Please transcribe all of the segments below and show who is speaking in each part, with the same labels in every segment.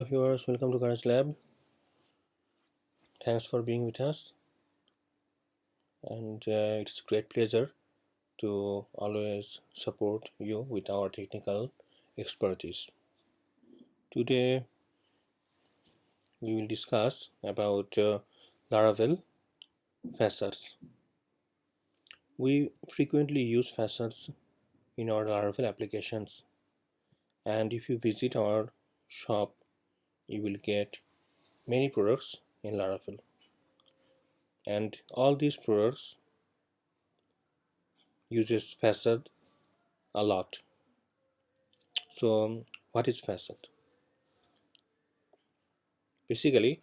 Speaker 1: Viewers, welcome to GarazLab. Thanks for being with us, and it's a great pleasure to always support you with our technical expertise. Today, we will discuss about Laravel facades. We frequently use facades in our Laravel applications, and if you visit our shop, you will get many products in Laravel, and all these products uses facade a lot. So, what is facade? Basically,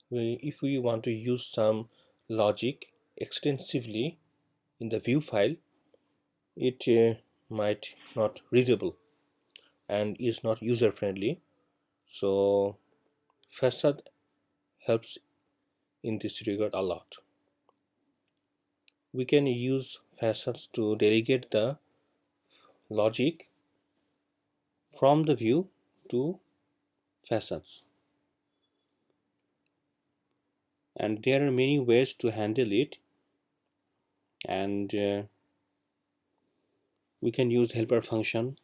Speaker 1: if we want to use some logic extensively in the view file, it might not readable and is not user friendly. So, facade helps in this regard a lot. We can use facades to delegate the logic from the view to facades, and there are many ways to handle it, and we can use helper function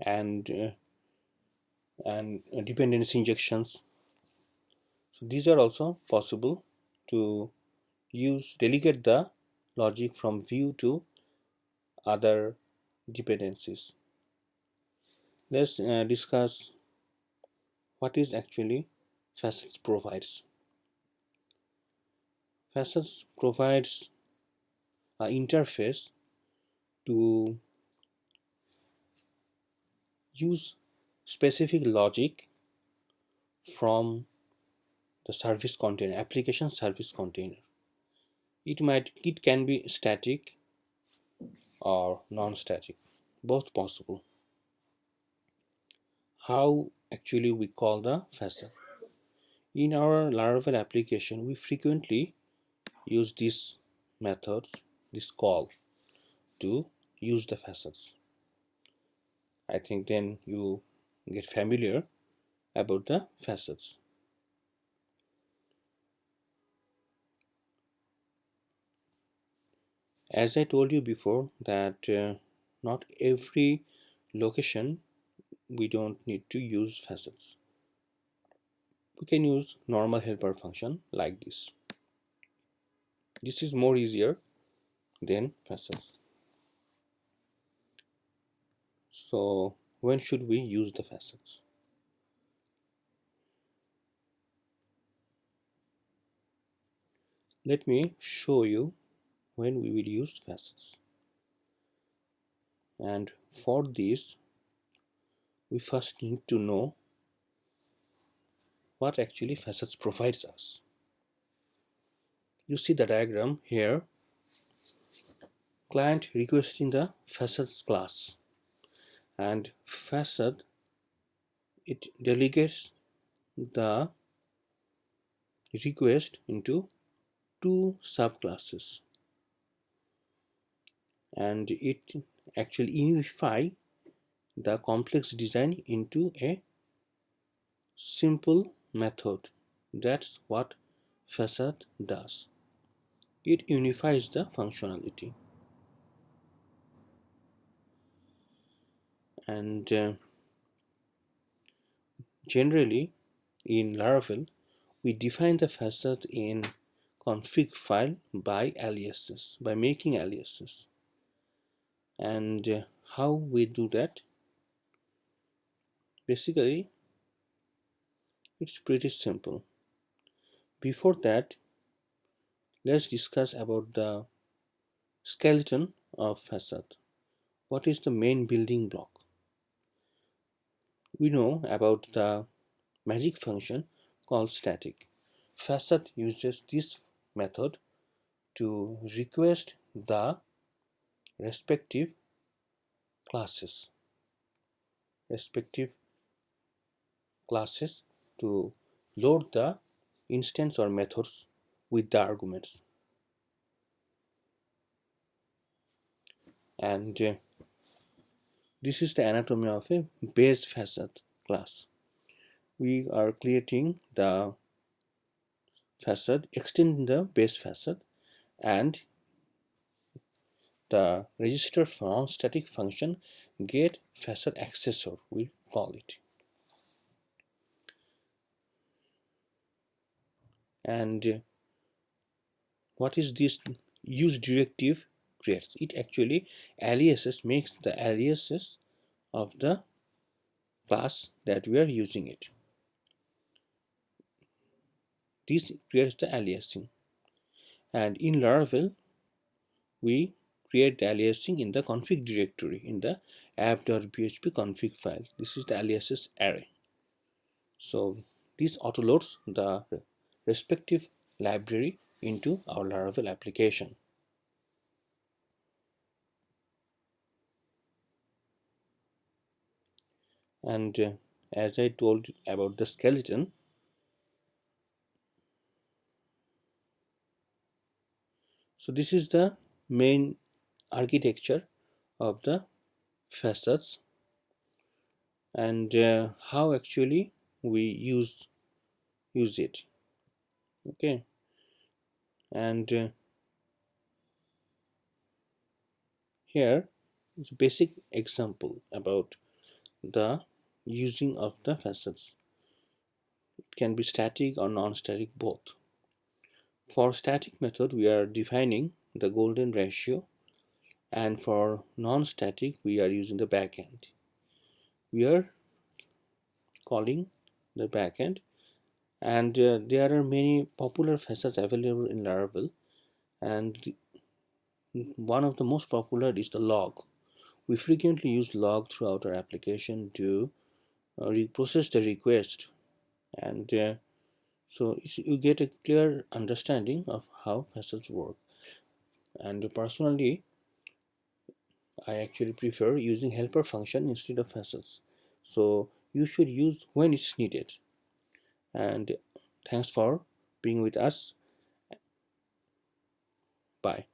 Speaker 1: and dependency injections. So these are also possible to use delegate the logic from view to other dependencies. Let's discuss what is actually facets provides. Facets provides an interface to use specific logic from the service container, application service container. It can be static or non-static, both possible. How actually we call the facet? In our Laravel application, we frequently use this method, this call, to use the facets. I think then you get familiar about the facets. As I told you before that not every location we don't need to use facets. We can use normal helper function like this. This is more easier than facets. So when should we use the facets? Let me show you when we will use facets. And for this, we first need to know what actually facets provides us. You see the diagram here. Client requesting the facets class, and facet, it delegates the request into two subclasses, and it actually unify the complex design into a simple method. That's what facade does. It unifies the functionality, and generally in Laravel we define the facade in config file by aliases, by making aliases. And how we do that? Basically, it's pretty simple. Before that, let's discuss about the skeleton of facade. What is the main building block? We know about the magic function called static. Facade uses this method to request the respective classes, respective classes to load the instance or methods with the arguments. And This is the anatomy of a base facade class. We are creating the facade, extend the base facade, and the register from static function get facade accessor, we call it. And what is this use directive creates? It actually aliases, makes the aliases of the class that we are using it. This creates the aliasing. And in Laravel, we create the aliasing in the config directory in the app.php config file. This is the aliases array. So this autoloads the respective library into our Laravel application. And as I told about the skeleton, so this is the main architecture of the facades, and how actually we use it. Okay, and here is a basic example about the using of the facades. It can be static or non-static both. For static method, we are defining the golden ratio, and for non-static, we are using the backend. We are calling the backend, and there are many popular facades available in Laravel, and one of the most popular is the log. We frequently use log throughout our application to process the request, and so you get a clear understanding of how facades work. And personally, I actually prefer using helper function instead of facades. So you should use when it's needed. And thanks for being with us. Bye.